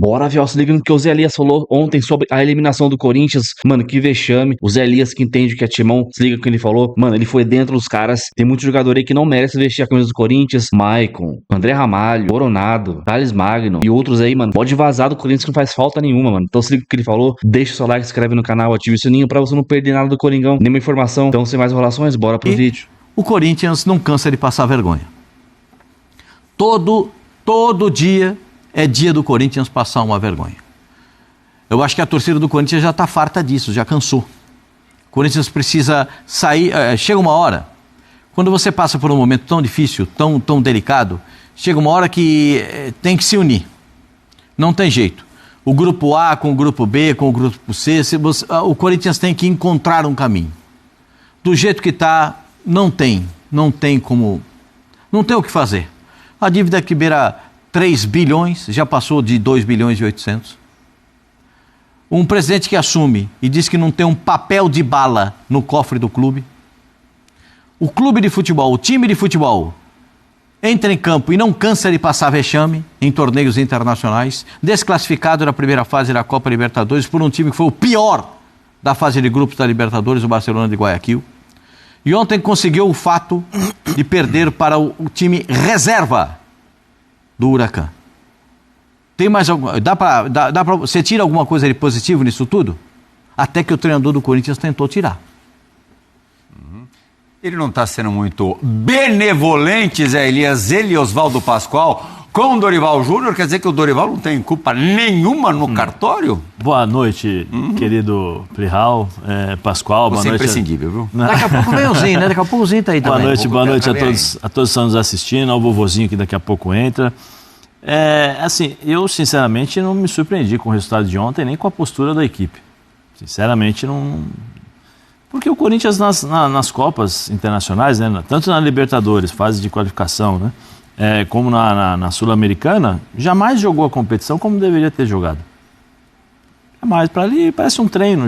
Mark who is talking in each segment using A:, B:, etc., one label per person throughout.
A: Bora, Viol, se liga no que o Zé Elias falou ontem sobre a eliminação do Corinthians. Mano, que vexame. O Zé Elias, que entende o que é timão, se liga no que ele falou. Mano, ele foi dentro dos caras. Tem muito jogador aí que não merece vestir a camisa do Corinthians. Maicon, André Ramalho, Coronado, Thales Magno e outros aí, mano. Pode vazar do Corinthians que não faz falta nenhuma, mano. Então se liga no que ele falou. Deixa o seu like, se inscreve no canal, ative o sininho pra você não perder nada do Coringão. Nenhuma informação. Então, sem mais enrolações, bora pro vídeo.
B: O Corinthians não cansa de passar vergonha. Todo dia é dia do Corinthians passar uma vergonha. Eu acho que a torcida do Corinthians já está farta disso, já cansou. O Corinthians precisa sair. Chega uma hora, quando você passa por um momento tão difícil, tão delicado, chega uma hora que tem que se unir. Não tem jeito. O grupo A com o grupo B, com o grupo C, o Corinthians tem que encontrar um caminho. Do jeito que está, não tem como, não tem o que fazer. A dívida que beira 3 bilhões, já passou de 2 bilhões e 800. Um presidente que assume e diz que não tem um papel de bala no cofre do clube. O clube de futebol, o time de futebol, entra em campo e não cansa de passar vexame em torneios internacionais, desclassificado na primeira fase da Copa Libertadores por um time que foi o pior da fase de grupos da Libertadores, o Barcelona de Guayaquil. E ontem conseguiu o fato de perder para o time reserva do Huracan. Tem mais alguma... Dá pra... Você tira alguma coisa de positivo nisso tudo? Até que o treinador do Corinthians tentou tirar.
C: Ele não está sendo muito benevolente, Zé Elias, ele e Oswaldo Pascoal, com o Dorival Júnior. Quer dizer que o Dorival não tem culpa nenhuma no cartório?
D: Boa noite, querido Plihal, Pascoal.
C: Você
D: boa noite.
C: É imprescindível, viu?
B: Daqui a pouco vem o Zinho, né? Daqui a pouco o Zinho tá aí também.
D: Boa noite a todos que estão nos assistindo, ao vovozinho que daqui a pouco entra. Assim, eu sinceramente não me surpreendi com o resultado de ontem, nem com a postura da equipe. Sinceramente não... Porque o Corinthians nas Copas internacionais, né, tanto na Libertadores, fase de qualificação, né, como na Sul-Americana, jamais jogou a competição como deveria ter jogado. Jamais, para ali parece um treino,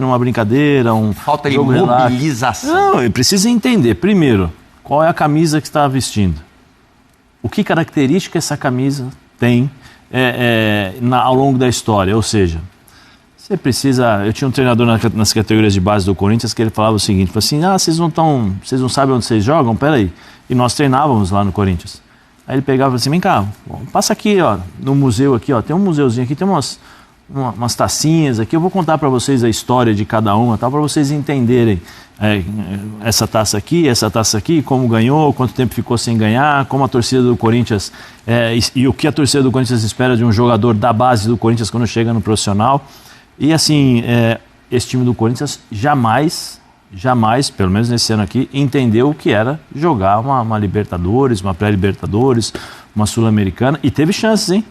D: uma brincadeira,
C: falta de
D: jogo
C: mobilização.
D: Não, ele precisa entender, primeiro, qual é a camisa que está vestindo. O que característica essa camisa tem ao longo da história, ou seja... Você precisa... Eu tinha um treinador nas categorias de base do Corinthians que ele falava o seguinte, assim, vocês não sabem onde vocês jogam? Peraí. E nós treinávamos lá no Corinthians. Aí ele pegava e falava assim, vem cá, passa aqui, ó, no museu aqui, ó, tem um museuzinho aqui, tem umas tacinhas aqui, eu vou contar para vocês a história de cada uma, tá, para vocês entenderem essa taça aqui, como ganhou, quanto tempo ficou sem ganhar, como a torcida do Corinthians, e o que a torcida do Corinthians espera de um jogador da base do Corinthians quando chega no profissional. E assim, esse time do Corinthians jamais, pelo menos nesse ano aqui, entendeu o que era jogar uma Libertadores, uma pré-Libertadores, uma Sul-Americana. E teve chances, hein?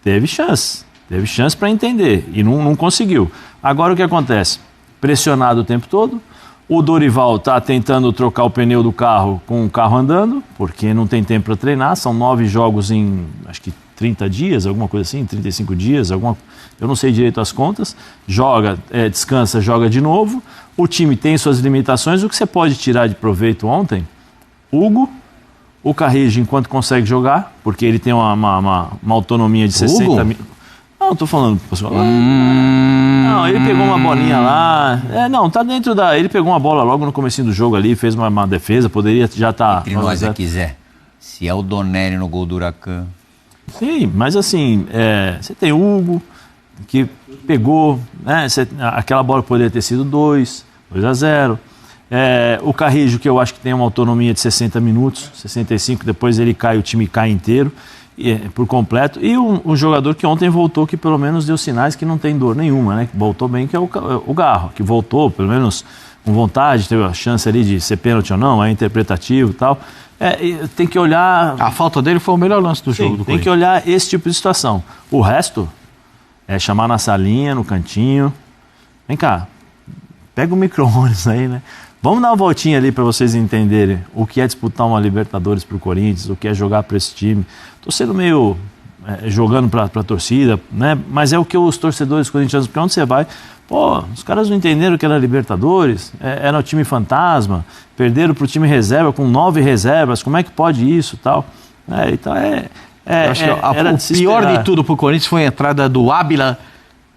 D: Teve chance para entender e não conseguiu. Agora o que acontece? Pressionado o tempo todo, o Dorival está tentando trocar o pneu do carro com o carro andando, porque não tem tempo para treinar, são 9 jogos em, acho que 30 dias, alguma coisa assim, 35 dias, eu não sei direito as contas, joga, descansa, joga de novo, o time tem suas limitações, o que você pode tirar de proveito ontem? Hugo, o Carrillo enquanto consegue jogar, porque ele tem uma autonomia de 60 mil... Não, tô falando, pessoal. Não, ele pegou uma bolinha lá. Tá dentro da... Ele pegou uma bola logo no comecinho do jogo ali, fez uma defesa, poderia já estar...
C: Entre nós aqui, Zé, se é o Donelli no gol do Huracan...
D: Sim, mas assim, você tem o Hugo, que pegou, né, aquela bola poderia ter sido 2-0. O Carrillo, que eu acho que tem uma autonomia de 60 minutos, 65, depois ele cai, o time cai inteiro, por completo. E um jogador que ontem voltou, que pelo menos deu sinais que não tem dor nenhuma, né, que voltou bem, que é o Garro, que voltou, pelo menos com vontade, teve a chance ali de ser pênalti ou não, é interpretativo e tal. Tem que olhar...
B: A falta dele foi o melhor lance do jogo.
D: Tem que olhar esse tipo de situação. O resto é chamar na salinha, no cantinho. Vem cá, pega o micro-ônibus aí, né? Vamos dar uma voltinha ali para vocês entenderem o que é disputar uma Libertadores pro Corinthians, o que é jogar para esse time. Tô sendo meio... jogando para a torcida, né? Mas é o que os torcedores corintianos... Porque onde você vai... os caras não entenderam que era Libertadores, era o time fantasma, perderam para o time reserva com 9 reservas, como é que pode isso e tal? Então
B: Eu acho que o pior de tudo pro Corinthians foi a entrada do Ábila.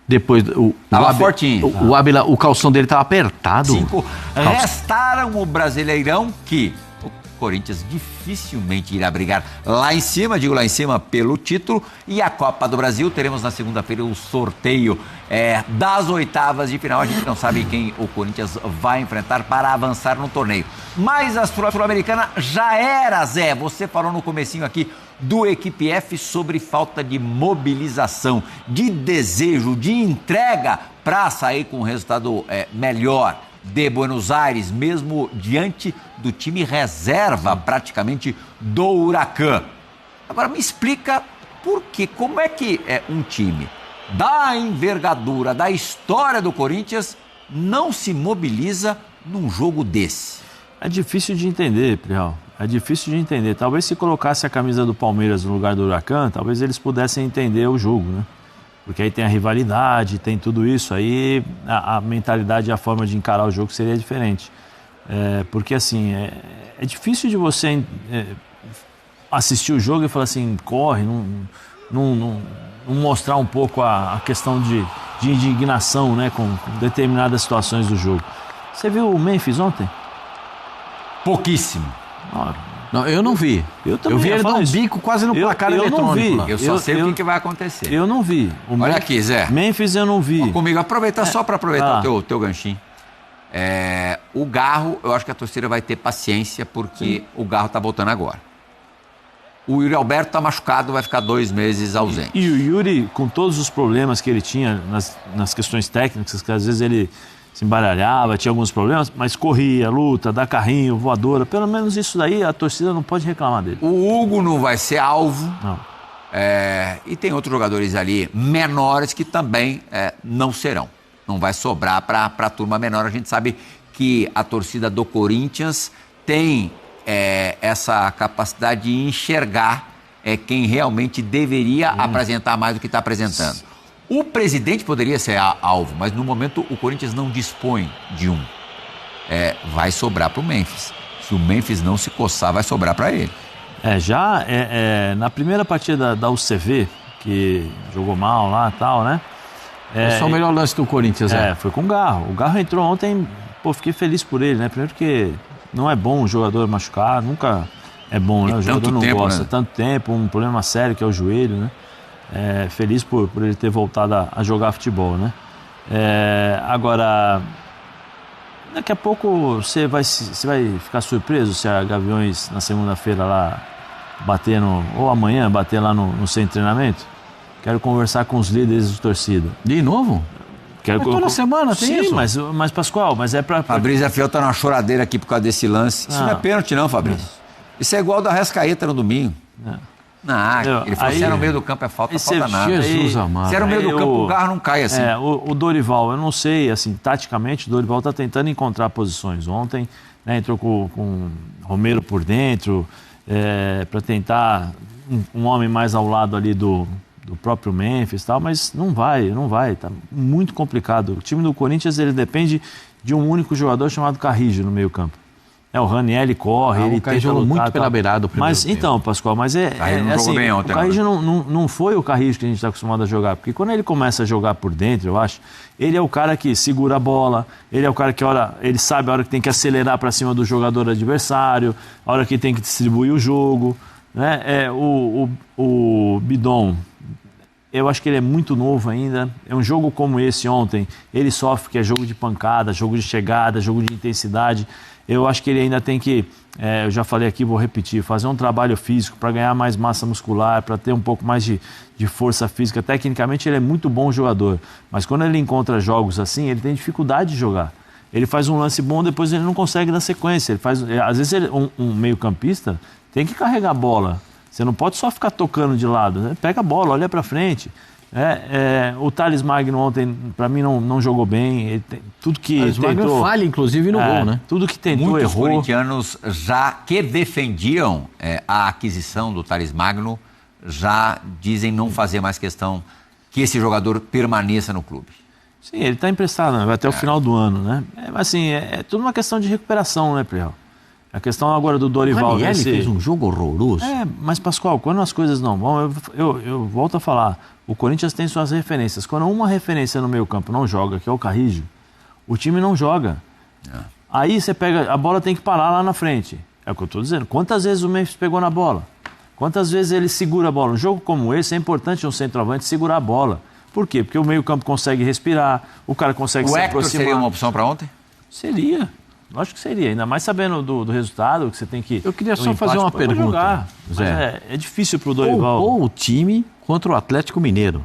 B: Depois,
C: Tava fortinho.
B: O Ábila, o calção dele tava apertado.
C: 5 restaram o Brasileirão, que o Corinthians dificilmente irá brigar lá em cima, digo lá em cima, pelo título. E a Copa do Brasil, teremos na segunda-feira o sorteio das oitavas de final. A gente não sabe quem o Corinthians vai enfrentar para avançar no torneio. Mas a Sul-Americana já era, Zé. Você falou no comecinho aqui do Equipe F sobre falta de mobilização, de desejo, de entrega para sair com um resultado melhor de Buenos Aires, mesmo diante do time reserva praticamente do Huracan. Agora me explica por quê, como é que um time da envergadura, da história do Corinthians não se mobiliza num jogo desse?
D: É difícil de entender, Prial. É difícil de entender. Talvez se colocasse a camisa do Palmeiras no lugar do Huracan, talvez eles pudessem entender o jogo, né? Porque aí tem a rivalidade, tem tudo isso. Aí a mentalidade e a forma de encarar o jogo seria diferente. Porque assim, é difícil de você assistir o jogo e falar assim, corre, não mostrar um pouco a questão de indignação, né, com determinadas situações do jogo. Você viu o Memphis ontem?
C: Pouquíssimo.
B: Não, eu não vi.
D: Eu também
B: vi
D: ia
B: ele dar
D: falar
B: um
D: isso.
B: bico quase no placar
D: eu
B: eletrônico.
D: não vi.
B: Lá.
C: Eu só sei o que vai acontecer.
D: Eu não vi.
C: Olha aqui, Zé.
D: Memphis eu não vi.
C: Ó, comigo, aproveitar só para aproveitar o teu ganchinho. O Garro, eu acho que a torcida vai ter paciência, porque o Garro tá voltando agora. O Yuri Alberto tá machucado, vai ficar 2 meses ausente.
D: E o Yuri, com todos os problemas que ele tinha nas questões técnicas, que às vezes ele se embaralhava, tinha alguns problemas, mas corria, luta, dá carrinho, voadora, pelo menos isso daí a torcida não pode reclamar dele.
C: O Hugo não vai ser alvo.
D: Não.
C: E tem outros jogadores ali menores que também não serão. Não vai sobrar para a turma menor. A gente sabe que a torcida do Corinthians tem essa capacidade de enxergar quem realmente deveria apresentar mais do que está apresentando. O presidente poderia ser alvo, mas no momento o Corinthians não dispõe de um. Vai sobrar para o Memphis. Se o Memphis não se coçar, vai sobrar para ele.
D: Na primeira partida da UCV, que jogou mal lá e tal, né?
B: Esse é o melhor lance do Corinthians,
D: foi com o Garro. O Garro entrou ontem, fiquei feliz por ele, né? Primeiro que não é bom o jogador machucar, nunca é bom, né? O jogador não gosta. Tanto tempo, um problema sério que é o joelho, né? Feliz por ele ter voltado a jogar futebol, né? Agora, daqui a pouco você vai ficar surpreso se a Gaviões na segunda-feira lá ou amanhã bater lá no centro de treinamento. Quero conversar com os líderes de torcida.
B: De novo? Toda semana tem isso.
D: Sim, mas Pascoal, mas é pra...
C: Fabrício Fiel tá numa choradeira aqui por causa desse lance. Isso não é pênalti não, Fabrício. Isso é igual da Arrascaeta no domingo. Ele falou, se é no meio do campo é falta nada.
B: Jesus amado.
C: Se é no meio do campo, o Garro não cai assim.
D: O Dorival, eu não sei, assim, taticamente, o Dorival está tentando encontrar posições. Ontem, né, entrou com o Romero por dentro, para tentar um homem mais ao lado ali do próprio Memphis e tal, mas não vai, tá muito complicado. O time do Corinthians, ele depende de um único jogador chamado Carrijo no meio campo. O Ranieri corre, ele tenta lutar,
B: muito pela beirada.
D: Mas então, Pascoal, mas
C: assim, bem ontem,
D: o Carrijo não foi o Carrijo que a gente está acostumado a jogar, porque quando ele começa a jogar por dentro, eu acho, ele é o cara que segura a bola, ele é o cara que ele sabe a hora que tem que acelerar para cima do jogador adversário, a hora que tem que distribuir o jogo, né? O Bidon, eu acho que ele é muito novo ainda. É um jogo como esse ontem, ele sofre, que é jogo de pancada, jogo de chegada, jogo de intensidade. Eu acho que ele ainda tem que, eu já falei aqui, vou repetir, fazer um trabalho físico para ganhar mais massa muscular, para ter um pouco mais de força física. Tecnicamente ele é muito bom jogador, mas quando ele encontra jogos assim, ele tem dificuldade de jogar. Ele faz um lance bom, depois ele não consegue dar sequência. Às vezes um meio-campista tem que carregar a bola. Você não pode só ficar tocando de lado, né? Pega a bola, olha para frente. O Thales Magno ontem, para mim, não jogou bem. Tudo que
B: Thales Magno falha, inclusive, no gol, né?
D: Tudo que tentou,
C: muitos
D: errou.
C: Muitos corintianos que defendiam a aquisição do Thales Magno já dizem não fazer mais questão que esse jogador permaneça no clube.
D: Sim, ele está emprestado, né? Vai até o final do ano, né? Mas assim, é tudo uma questão de recuperação, né, Priel? A questão agora do Dorival...
B: Ranieri fez um jogo horroroso.
D: Mas Pascoal, quando as coisas não vão, eu volto a falar, o Corinthians tem suas referências. Quando uma referência no meio campo não joga, que é o Carrillo, o time não joga. Aí você pega, a bola tem que parar lá na frente. É o que eu estou dizendo. Quantas vezes o Memphis pegou na bola? Quantas vezes ele segura a bola? Um jogo como esse é importante um centroavante segurar a bola. Por quê? Porque o meio campo consegue respirar, o cara consegue se aproximar.
C: O Hector seria uma opção para ontem?
D: Seria. Lógico que seria. Ainda mais sabendo do resultado, que você tem que...
B: Eu queria só fazer uma pergunta,
D: Zé. É difícil pro Dorival.
B: Ou o time contra o Atlético Mineiro.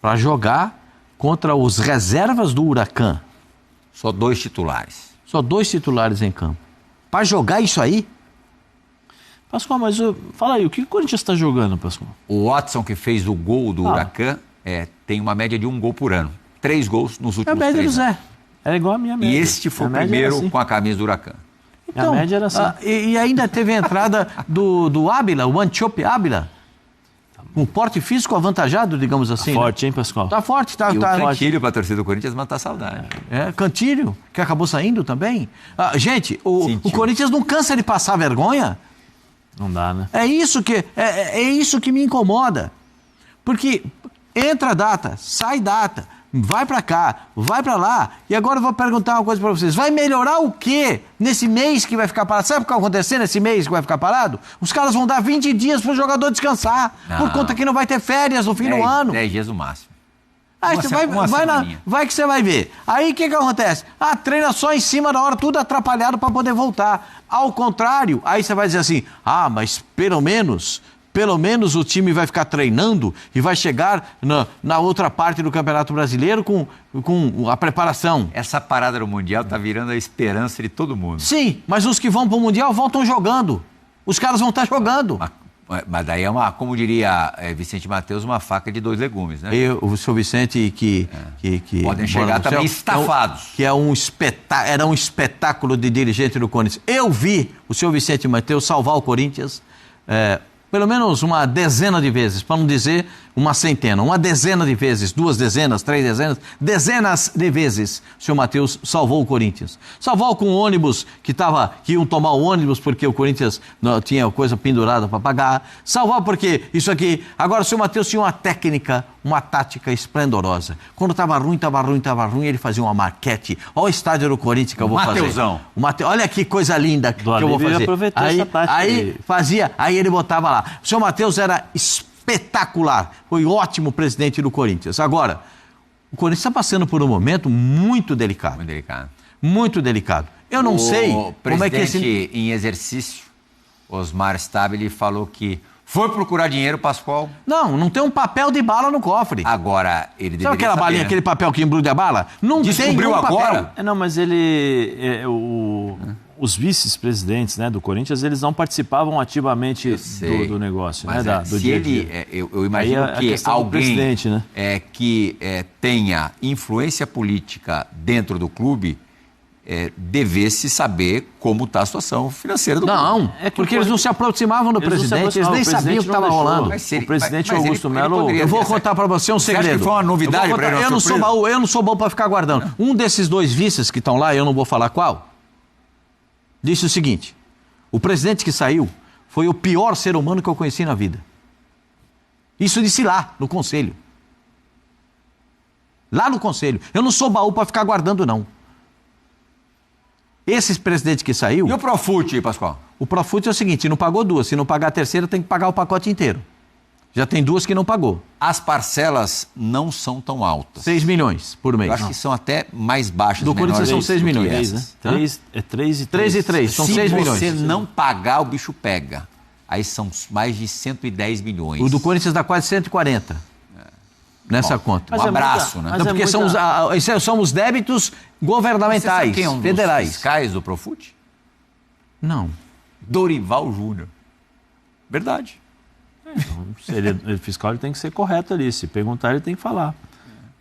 B: Para jogar contra os reservas do Huracan.
C: Só 2 titulares.
B: Só 2 titulares em campo. Para jogar isso aí?
D: Pascoal, mas fala aí, o que o Corinthians está jogando, Pascoal?
C: O Watson, que fez o gol do Huracan, tem uma média de 1 gol por ano. 3 gols nos últimos 3 anos.
D: É a média do Zé. É igual a minha média.
C: E este foi o primeiro assim, com a camisa do Huracan.
D: Então, a média era assim.
B: E ainda teve a entrada do Ábila, o Antiope Ábila. Um porte físico avantajado, digamos assim.
D: Tá forte, hein, Pascoal?
B: Tá forte.
C: E o Cantilho para a torcida do Corinthians matar a saudade.
B: Cantilho, que acabou saindo também. Gente, o Corinthians não cansa de passar vergonha.
D: Não dá, né?
B: É isso que me incomoda. Porque entra data, sai data, vai pra cá, vai pra lá. E agora eu vou perguntar uma coisa pra vocês. Vai melhorar o quê nesse mês que vai ficar parado? Sabe o que vai acontecer nesse mês que vai ficar parado? Os caras vão dar 20 dias pro jogador descansar. Por conta que não vai ter férias no fim do ano.
C: 10 dias no máximo.
B: Aí você vai que você vai ver. Aí o que acontece? Treina só em cima da hora, tudo atrapalhado para poder voltar. Ao contrário, aí você vai dizer assim, mas pelo menos o time vai ficar treinando e vai chegar na outra parte do Campeonato Brasileiro com a preparação.
C: Essa parada no Mundial tá virando a esperança de todo mundo.
B: Sim, mas os que vão pro Mundial voltam jogando. Os caras vão estar jogando.
C: Mas daí como diria Vicente Mateus, uma faca de 2 legumes, né?
B: O seu Vicente que
C: podem chegar também estafados.
B: Que era um espetáculo de dirigente do Corinthians. Eu vi o seu Vicente Mateus salvar o Corinthians pelo menos uma dezena de vezes, para não dizer uma centena, uma dezena de vezes, 2 dezenas, 3 dezenas, dezenas de vezes o senhor Mateus salvou o Corinthians. Salvou com o ônibus que iam tomar o ônibus porque o Corinthians não tinha coisa pendurada para pagar. Salvou porque isso aqui... Agora o senhor Mateus tinha uma técnica, uma tática esplendorosa. Quando estava ruim, ele fazia uma maquete. Olha o estádio do Corinthians que eu vou
C: Mateusão.
B: fazer. Olha que coisa linda que eu vou fazer. Aí ele botava lá. O senhor Mateus era espetacular. Foi ótimo presidente do Corinthians. Agora, o Corinthians está passando por um momento muito delicado.
C: Muito delicado.
B: Muito delicado. Eu não sei como é que
C: esse... em exercício, Osmar Stabile falou que foi procurar dinheiro, Pascoal.
B: Não tem um papel de bala no cofre.
C: Agora, ele deveria
B: saber, aquela balinha, aquele papel que embrulha a bala? Não
C: descobriu
B: tem um
C: agora?
B: papel.
D: Não, mas os vice-presidentes, né, do Corinthians, eles não participavam ativamente do negócio,
C: mas
D: né, do dia a dia.
C: Eu imagino que alguém
D: né?
C: que tenha influência política dentro do clube devesse saber como está a situação financeira do clube.
B: Não, porque eles não se aproximavam do presidente, eles nem sabiam o que estava rolando.
D: O presidente Augusto Melo...
B: Eu vou contar para você um segredo.
C: Você acha que foi uma novidade para ele?
B: Eu não sou bom para ficar guardando. Um desses 2 vices que estão lá, eu não vou falar qual, disse o seguinte: o presidente que saiu foi o pior ser humano que eu conheci na vida. Isso disse lá, no conselho. Lá no conselho. Eu não sou baú para ficar guardando, não. Esse presidente que saiu...
C: E o Profute, Pascoal?
B: O Profute é o seguinte, não pagou 2. Se não pagar a terceira, tem que pagar o pacote inteiro. Já tem 2 que não pagou.
C: As parcelas não são tão altas.
B: 6 milhões por mês.
C: Eu acho que são até mais baixas.
B: Do Corinthians são 6 milhões.
D: Né? 3 e 3.
B: 3 e 3, são 6 milhões.
C: Se você não pagar, o bicho pega. Aí são mais de 110 milhões.
B: O do Corinthians dá quase 140. Nessa conta.
C: Um abraço, né?
B: Não, porque são os débitos governamentais,
C: quem é um
B: federais.
C: Dos fiscais do Profute?
B: Não.
C: Dorival Júnior. Verdade.
D: Se ele é fiscal, ele tem que ser correto ali. Se perguntar, ele tem que falar.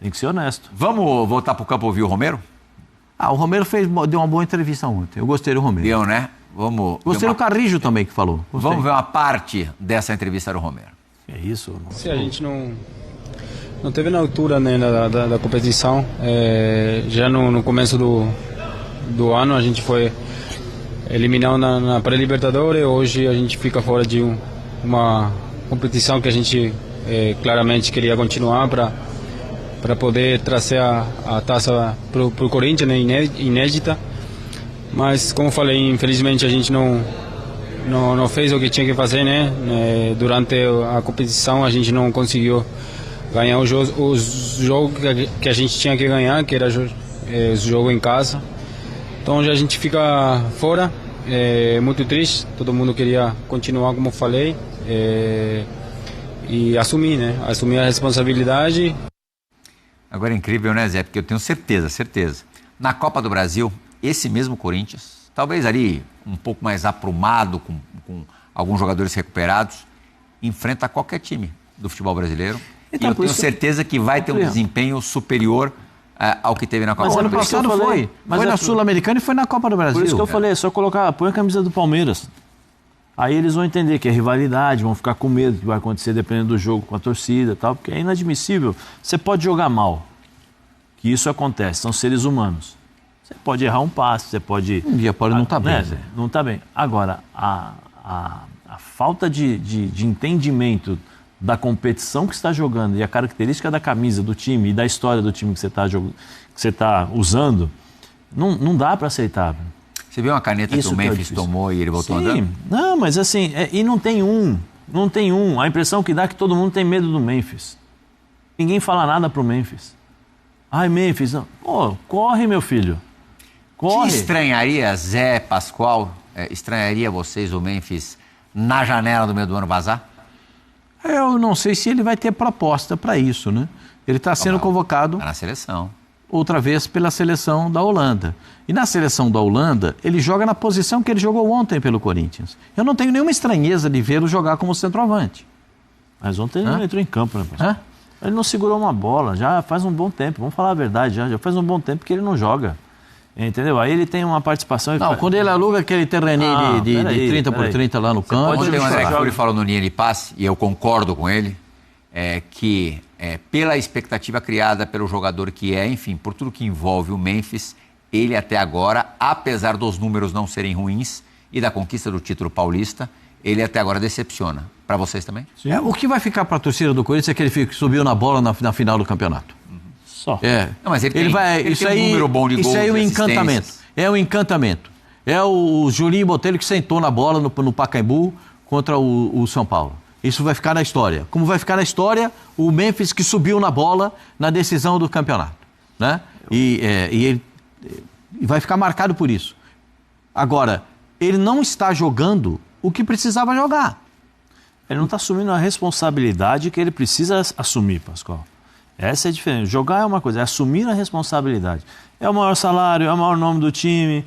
D: Tem que ser honesto.
C: Vamos voltar para o campo ouvir o Romero?
B: O Romero deu uma boa entrevista ontem. Eu gostei do Romero.
C: Deu, né?
B: Gostei do Carrillo também que falou. Gostei.
C: Vamos ver uma parte dessa entrevista do Romero.
D: É isso?
E: Se a gente não teve na altura, né, da competição, já no começo do ano a gente foi eliminado na pré-Libertadores. Hoje a gente fica fora de uma competição que a gente claramente queria continuar para poder trazer a taça para o Corinthians, né, inédita. Mas, como falei, infelizmente a gente não fez o que tinha que fazer, né? Durante a competição a gente não conseguiu ganhar os jogos que a gente tinha que ganhar, que era o jogo em casa. Então já a gente fica fora, muito triste. Todo mundo queria continuar, como falei, e assumir, né? Assumir a responsabilidade.
C: Agora é incrível, né, Zé? Porque eu tenho certeza. Na Copa do Brasil, esse mesmo Corinthians, talvez ali um pouco mais aprumado, com alguns jogadores recuperados, enfrenta qualquer time do futebol brasileiro.
B: Então,
C: e eu tenho certeza que vai ter um desempenho superior ao que teve na Copa do Brasil.
B: Mas ano passado foi. Foi na Sul-Americana e foi na Copa do Brasil.
D: Por isso que eu falei, é só colocar, põe a camisa do Palmeiras. Aí eles vão entender que é rivalidade, vão ficar com medo do que vai acontecer dependendo do jogo com a torcida e tal, porque é inadmissível. Você pode jogar mal, que isso acontece, são seres humanos. Você pode errar um passe, você pode...
B: Um dia pode não estar bem.
D: Né? Não está bem. Agora, a falta de entendimento da competição que você está jogando e a característica da camisa do time e da história do time que você está usando, não dá para aceitar.
C: Você viu uma caneta que o Memphis tomou e ele voltou andando?
D: Não, mas assim, e não tem um. A impressão que dá é que todo mundo tem medo do Memphis. Ninguém fala nada pro Memphis. Ai, Memphis, não. Pô, corre, meu filho. Corre.
C: Te estranharia, Zé, Pascoal, estranharia vocês o Memphis na janela do meio do ano vazar?
B: Eu não sei se ele vai ter proposta para isso, né? Ele está sendo convocado...
C: Está na seleção.
B: Outra vez pela seleção da Holanda. E na seleção da Holanda, ele joga na posição que ele jogou ontem pelo Corinthians. Eu não tenho nenhuma estranheza de vê-lo jogar como centroavante.
D: Mas ontem ele não entrou em campo, né, pastor? Ele não segurou uma bola, já faz um bom tempo. Vamos falar a verdade, já faz um bom tempo que ele não joga. Entendeu? Aí ele tem uma participação...
B: Não, quando ele aluga aquele terreninho de 30 por 30 lá no campo...
C: Ontem o André Cury falou no linha de passe, e eu concordo com ele, que pela expectativa criada pelo jogador que enfim, por tudo que envolve o Memphis, ele até agora, apesar dos números não serem ruins e da conquista do título paulista, ele até agora decepciona. Para vocês também?
B: O que vai ficar para a torcida do Corinthians é que ele subiu na bola na final do campeonato.
D: Só.
C: Não, mas ele
B: isso
C: tem um número bom de gols.
B: Isso aí é um encantamento. É um encantamento. É o Julinho Botelho que sentou na bola no Pacaembu contra o São Paulo. Isso vai ficar na história. Como vai ficar na história o Memphis que subiu na bola na decisão do campeonato. Né? E ele vai ficar marcado por isso. Agora, ele não está jogando o que precisava jogar.
D: Ele não está assumindo a responsabilidade que ele precisa assumir, Pascoal. Essa é a diferença. Jogar é uma coisa, é assumir a responsabilidade. É o maior salário, é o maior nome do time.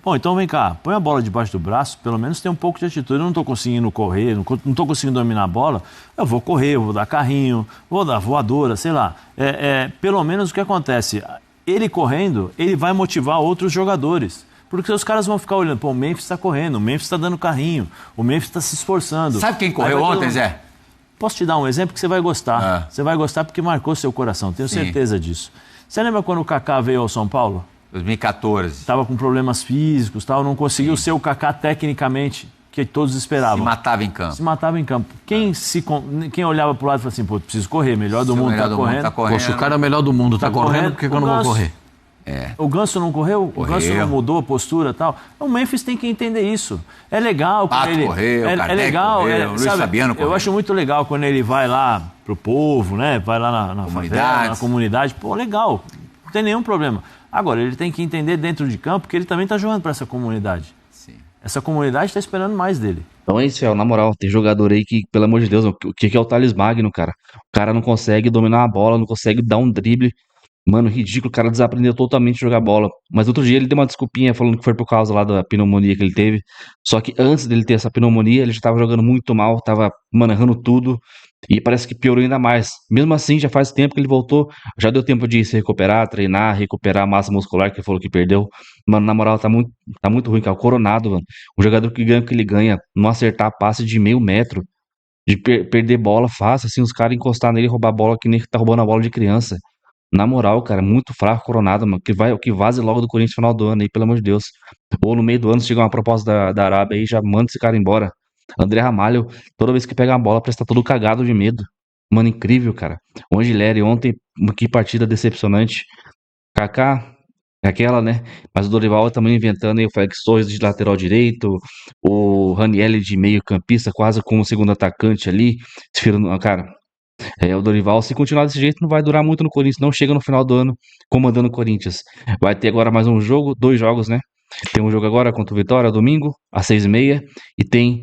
D: Bom, então vem cá, põe a bola debaixo do braço, pelo menos tem um pouco de atitude. Eu não estou conseguindo correr, não estou conseguindo dominar a bola, eu vou correr, eu vou dar carrinho, vou dar voadora, sei lá. Pelo menos o que acontece, ele correndo, ele vai motivar outros jogadores. Porque os caras vão ficar olhando, o Memphis está correndo, o Memphis está dando carrinho, o Memphis está se esforçando.
C: Sabe quem correu ontem, Zé?
D: Posso te dar um exemplo que você vai gostar. Você vai gostar porque marcou seu coração, tenho certeza disso. Você lembra quando o Kaká veio ao São Paulo?
C: 2014.
D: Estava com problemas físicos, não conseguiu ser o Kaká tecnicamente, que todos esperavam.
C: Se matava em campo.
D: Se matava em campo. Quem olhava para o lado e falava assim, preciso correr, melhor do mundo, está correndo.
B: Poxa, o cara é o melhor do mundo, está correndo, por que eu não vou correr?
D: O Ganso não correu? O Ganso não mudou a postura e tal? O Memphis tem que entender isso. É legal quando ele...
C: correu,
D: é legal,
C: correu, Luiz Fabiano correu.
D: Eu acho muito legal quando ele vai lá pro povo, né? Vai lá na favela, na comunidade. Pô, legal. Não tem nenhum problema. Agora, ele tem que entender dentro de campo que ele também está jogando para essa comunidade.
C: Sim.
D: Essa comunidade está esperando mais dele.
A: Então é isso, na moral, tem jogador aí que, pelo amor de Deus, o que é o Thales Magno, cara? O cara não consegue dominar a bola, não consegue dar um drible. Mano, ridículo, o cara desaprendeu totalmente a jogar bola. Mas outro dia ele deu uma desculpinha falando que foi por causa lá da pneumonia que ele teve. Só que antes dele ter essa pneumonia, ele já tava jogando muito mal, tava, mano, errando tudo. E parece que piorou ainda mais. Mesmo assim, já faz tempo que ele voltou. Já deu tempo de se recuperar, treinar, recuperar a massa muscular que ele falou que perdeu. Mano, na moral, tá muito ruim, cara. O Coronado, mano. O jogador que ganha o que ele ganha, não acertar passe de meio metro, de perder bola fácil, assim, os caras encostar nele e roubar a bola que nem tá roubando a bola de criança. Na moral, cara, muito fraco Coronado, mano. Que vaze logo do Corinthians no final do ano aí, pelo amor de Deus. Ou no meio do ano chega uma proposta da Arábia aí, já manda esse cara embora. André Ramalho, toda vez que pega a bola, parece que tá todo cagado de medo. Mano, incrível, cara. O Angileri ontem, que partida decepcionante. Kaká, é aquela, né? Mas o Dorival também inventando aí o Félix Torres de lateral direito, o Ranieri de meio campista, quase como segundo atacante ali. Cara, o Dorival, se continuar desse jeito, não vai durar muito no Corinthians. Não chega no final do ano comandando o Corinthians. Vai ter agora mais um jogo, 2 jogos, né? Tem um jogo agora contra o Vitória, domingo, às 6h30. E tem.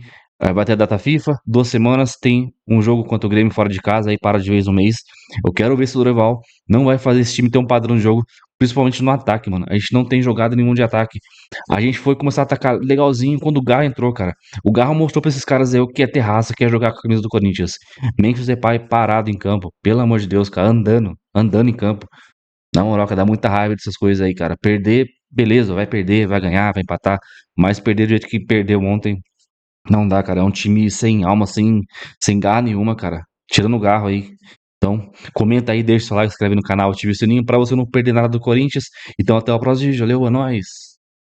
A: Vai ter a data FIFA, 2 semanas. Tem um jogo contra o Grêmio fora de casa, aí para de vez um mês. Eu quero ver se o Dorival não vai fazer esse time ter um padrão de jogo, principalmente no ataque, mano. A gente não tem jogada nenhum de ataque. A gente foi começar a atacar legalzinho quando o Garro entrou, cara. O Garro mostrou pra esses caras aí o que é ter raça, que é jogar com a camisa do Corinthians. Memphis Depay parado em campo, pelo amor de Deus, cara, andando em campo. Na moral, cara, dá muita raiva dessas coisas aí, cara. Perder, beleza, vai perder, vai ganhar, vai empatar, mas perder do jeito que perdeu ontem, não dá, cara. É um time sem alma, sem garra nenhuma, cara. Tirando o Garro aí. Então, comenta aí, deixa o seu like, se inscreve no canal, ativa o sininho pra você não perder nada do Corinthians. Então, até o próximo vídeo. Valeu, é nóis!